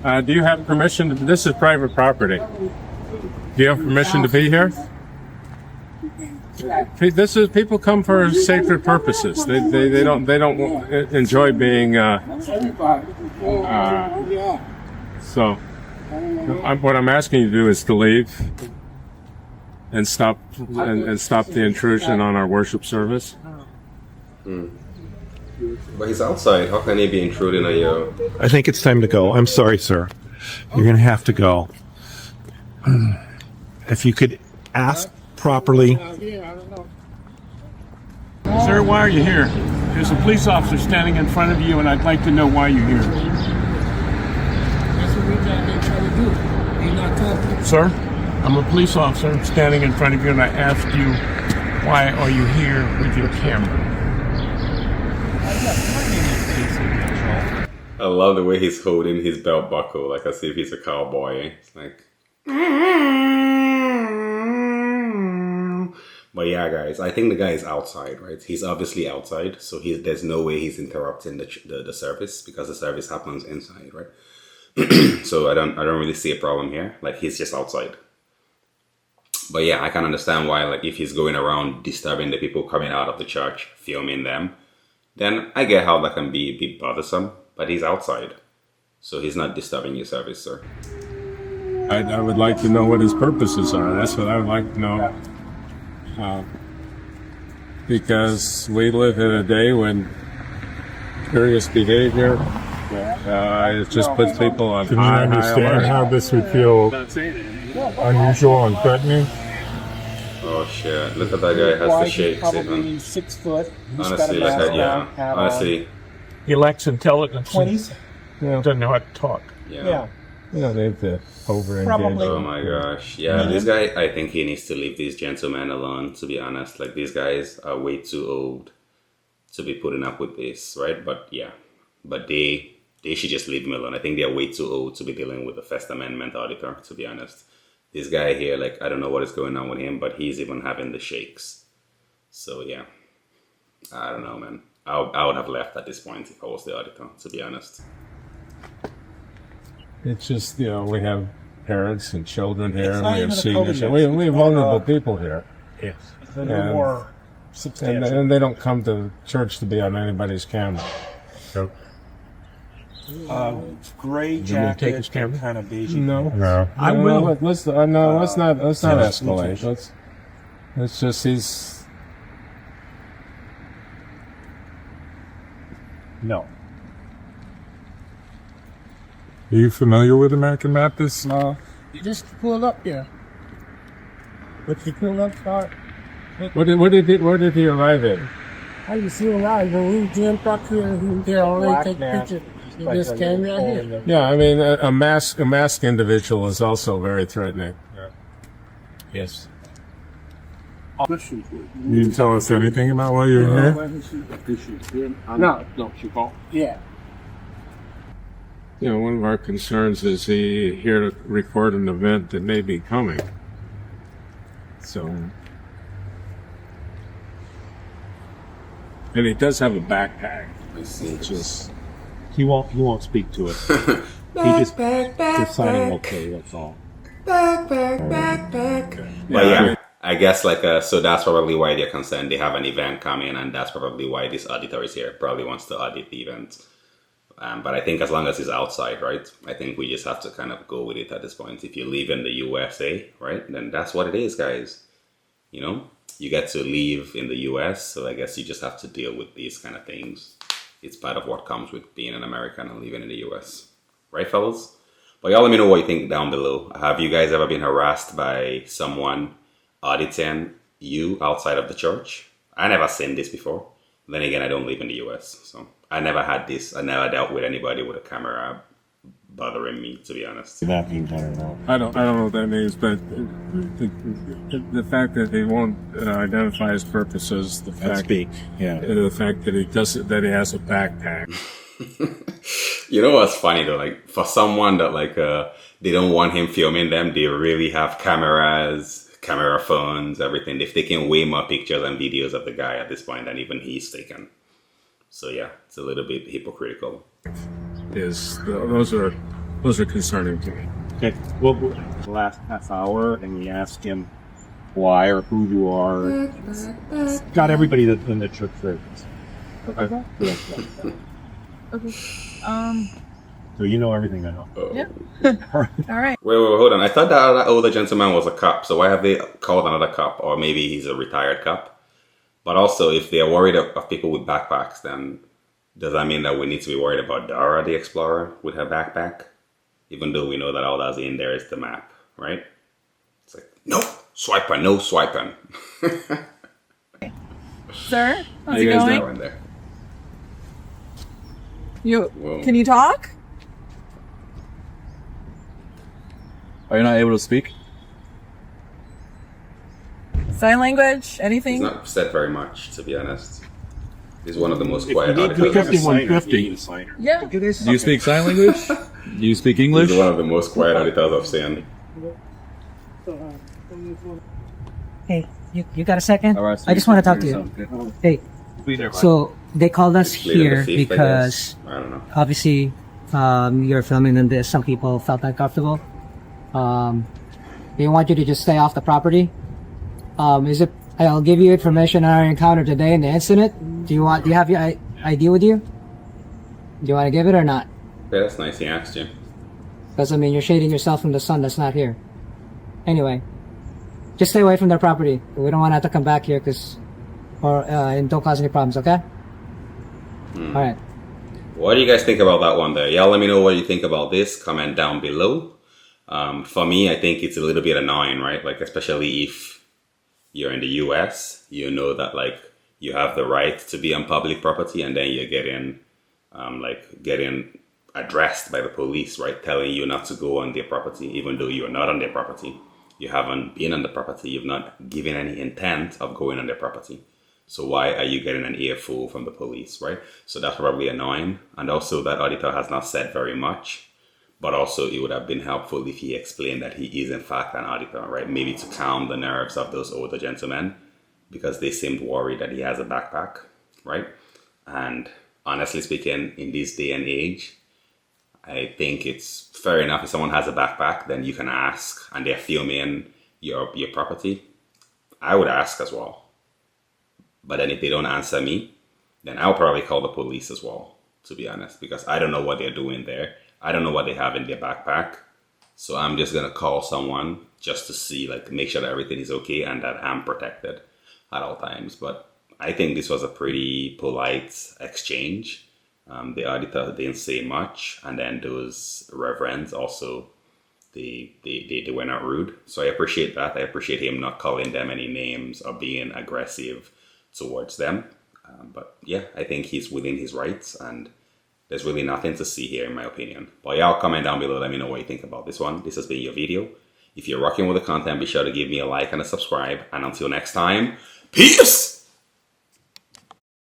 Do you have permission? This is private property. Do you have permission to be here? This is people come for sacred purposes. They don't enjoy being. So, what I'm asking you to do is to leave and stop the intrusion on our worship service. But he's outside. How can he be intruding on you? I think it's time to go. I'm sorry, sir. You're going to have to go. If you could ask properly. Sir, why are you here? There's a police officer standing in front of you, and I'd like to know why you're here. That's what we're trying to do. You're not talking. Sir, I'm a police officer standing in front of you, and I asked you, why are you here with your camera? I love the way he's holding his belt buckle, like as if he's a cowboy. It's like... But yeah, guys, I think the guy is outside, right? He's obviously outside, so there's no way he's interrupting the service because the service happens inside, right? So I don't really see a problem here. Like, he's just outside. But yeah, I can understand why, like, if he's going around disturbing the people coming out of the church, filming them, then I get how that can be a bit bothersome. But he's outside, so he's not disturbing your service, sir. I would like to know what his purposes are. That's what I would like to know. Because we live in a day when curious behavior it just puts people on Can you high understand alert. how this would feel unusual and threatening? Oh shit! Look at that guy has the shakes. Probably Even. 6 foot. He's Honestly, got a like mask that, yeah. on, hat Honestly, He lacks intelligence. 20s. Doesn't know how to talk. yeah. You don't need to over-engage. Probably. Oh my gosh. Yeah, this guy, I think he needs to leave these gentlemen alone, to be honest. Like, these guys are way too old to be putting up with this, right? But yeah, but they should just leave him alone. I think they're way too old to be dealing with the First Amendment auditor, to be honest. This guy here, like, I don't know what is going on with him, but he's even having the shakes. So yeah, I don't know, man. I would have left at this point if I was the auditor, to be honest. It's just, we have parents and children here, It's and not we have even a seniors. COVID We have vulnerable people here. Yes. It's a little more substantial. And they don't come to church to be on anybody's camera. So, Gray you want to take jacket, his camera? kind of beige. no. No. I will. Let's not escalate. Let's just, he's... No. Are you familiar with American Baptists? No. You just pull up there. But you pull up, start. Where did he arrive at? How you see around when we jumped up here and they already take pictures. You just came right here. Yeah, I mean, a masked individual is also very threatening. Yes. You didn't tell us anything about why you're here? No. Yeah. One of our concerns is he here to record an event that may be coming. So, and he does have a backpack. Which is, He won't speak to it. He just signing okay, that's all. But yeah, I guess so that's probably why they're concerned. They have an event coming, and that's probably why this auditor is here. Probably wants to audit the event. But I think as long as he's outside, right, I think we just have to kind of go with it at this point. If you live in the USA, right, then that's what it is, guys. You get to live in the US, so I guess you just have to deal with these kind of things. It's part of what comes with being an American and living in the US. Right, fellas? But y'all let me know what you think down below. Have you guys ever been harassed by someone auditing you outside of the church? I never seen this before. Then again, I don't live in the US, so I never had this. I never dealt with anybody with a camera bothering me, to be honest. That means I don't know. I don't know what that means, but the fact that he won't identify his purposes, the fact that he has a backpack. You know what's funny though? Like, for someone that they don't want him filming them, they really have cameras, camera phones, everything. If they can way more pictures and videos of the guy at this point than even he's taken. So yeah, it's a little bit hypocritical. Those are Those are concerning to me. Okay. Well, the last half hour, and we asked him why or who you are. It's got everybody that's in the church service. Okay. Okay. So you know everything I know. Yeah. All right. Wait, hold on. I thought that older gentleman was a cop. So why have they called another cop? Or maybe he's a retired cop. But also, if they're worried of people with backpacks, then does that mean that we need to be worried about Dora the Explorer with her backpack? Even though we know that all that's in there is the map, right? It's like, no swiping, no swiping. Sir, how's You it guys going? know in there. Whoa. Can you talk? Are you not able to speak? Sign language? He's Anything? not said very much, to be honest. He's one of the most If quiet you need to auditors. 5150. Yeah. Do you speak sign language? Do you speak English? He's one of the most quiet auditors I've seen. Hey, you got a second? All right, I just want to talk to you. Hey, so they called us Later here the thief, I because guess. I don't know. obviously you're filming in this. Some people felt uncomfortable. They want you to just stay off the property. I'll give you information on our encounter today and the incident. Do you have your ID with you? Do you want to give it or not? Okay, that's nice he asked you. Because I mean, you're shading yourself from the sun that's not here. Anyway, just stay away from their property. We don't want to have to come back here and don't cause any problems. Okay? All right. What do you guys think about that one there? Y'all let me know what you think about this. Comment down below. For me, I think it's a little bit annoying, right? Like, especially if you're in the US, you know that like you have the right to be on public property, and then you're getting addressed by the police, right? Telling you not to go on their property, even though you're not on their property. You haven't been on the property. You've not given any intent of going on their property. So why are you getting an earful from the police, right? So that's probably annoying. And also that auditor has not said very much. But also it would have been helpful if he explained that he is in fact an auditor, right? Maybe to calm the nerves of those older gentlemen, because they seemed worried that he has a backpack, right? And honestly speaking, in this day and age, I think it's fair enough if someone has a backpack, then you can ask, and they're filming your property. I would ask as well. But then if they don't answer me, then I'll probably call the police as well, to be honest, because I don't know what they're doing there. I don't know what they have in their backpack. So I'm just going to call someone just to see, like, make sure that everything is okay and that I'm protected at all times. But I think this was a pretty polite exchange. The auditor didn't say much. And then those reverends also, they were not rude. So I appreciate that. I appreciate him not calling them any names or being aggressive towards them. But yeah, I think he's within his rights, and there's really nothing to see here in my opinion. But y'all comment down below, let me know what you think about this one. This has been your video. If you're rocking with the content, be sure to give me a like and a subscribe. And until next time, peace!